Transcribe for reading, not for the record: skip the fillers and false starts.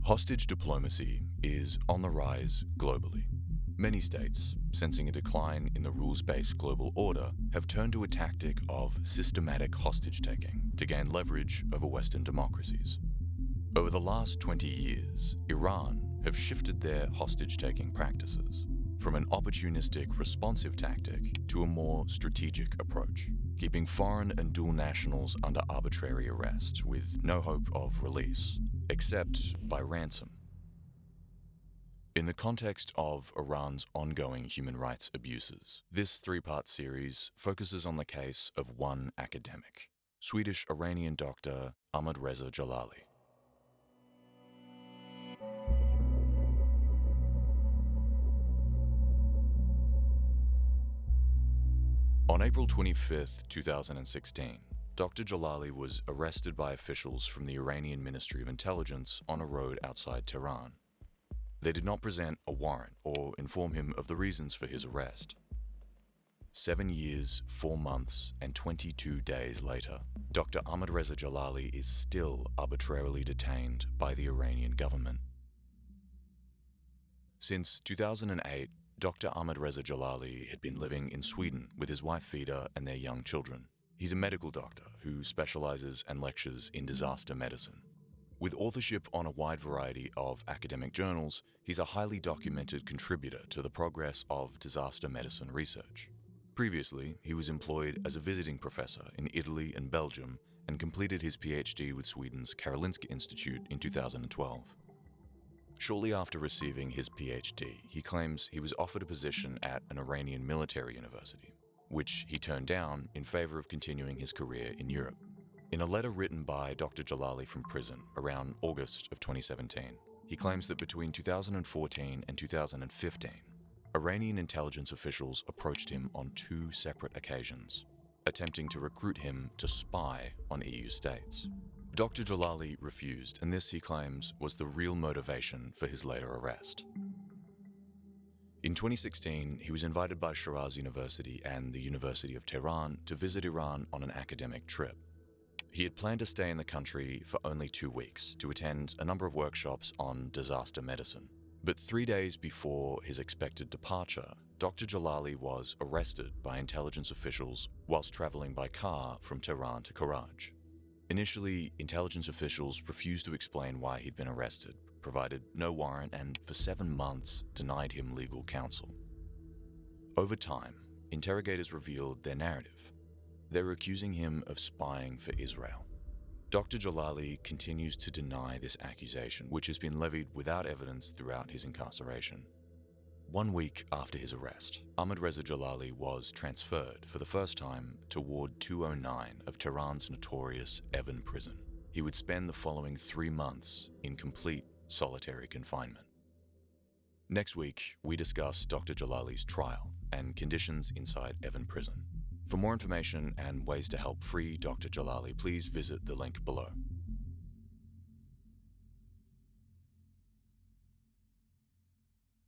Hostage diplomacy is on the rise globally. Many states, sensing a decline in the rules-based global order, have turned to a tactic of systematic hostage-taking to gain leverage over Western democracies. Over the last 20 years, Iran have shifted their hostage-taking practices from an opportunistic, responsive tactic to a more strategic approach, keeping foreign and dual nationals under arbitrary arrest with no hope of release, except by ransom. In the context of Iran's ongoing human rights abuses, this three-part series focuses on the case of one academic, Swedish-Iranian Dr Ahmadreza Djalali. On April 25, 2016, Dr. Djalali was arrested by officials from the Iranian Ministry of Intelligence on a road outside Tehran. They did not present a warrant or inform him of the reasons for his arrest. 7 years, 4 months, and 22 days later, Dr. Ahmadreza Djalali is still arbitrarily detained by the Iranian government. Since 2008, Dr. Ahmadreza Djalali had been living in Sweden with his wife Vida and their young children. He's a medical doctor who specializes and lectures in disaster medicine. With authorship on a wide variety of academic journals, he's a highly documented contributor to the progress of disaster medicine research. Previously, he was employed as a visiting professor in Italy and Belgium and completed his PhD with Sweden's Karolinska Institute in 2012. Shortly after receiving his PhD, he claims he was offered a position at an Iranian military university, which he turned down in favor of continuing his career in Europe. In a letter written by Dr. Djalali from prison around August of 2017, he claims that between 2014 and 2015, Iranian intelligence officials approached him on 2 separate occasions, attempting to recruit him to spy on EU states. Dr. Djalali refused, and this, he claims, was the real motivation for his later arrest. In 2016, he was invited by Shiraz University and the University of Tehran to visit Iran on an academic trip. He had planned to stay in the country for only 2 weeks to attend a number of workshops on disaster medicine. But 3 days before his expected departure, Dr. Djalali was arrested by intelligence officials whilst traveling by car from Tehran to Karaj. Initially, intelligence officials refused to explain why he'd been arrested, provided no warrant, and for 7 months denied him legal counsel. Over time, interrogators revealed their narrative. They were accusing him of spying for Israel. Dr. Djalali continues to deny this accusation, which has been levied without evidence throughout his incarceration. 1 week after his arrest, Ahmadreza Djalali was transferred for the first time to Ward 209 of Tehran's notorious Evin prison. He would spend the following 3 months in complete solitary confinement. Next week, we discuss Dr. Djalali's trial and conditions inside Evin prison. For more information and ways to help free Dr. Djalali, please visit the link below.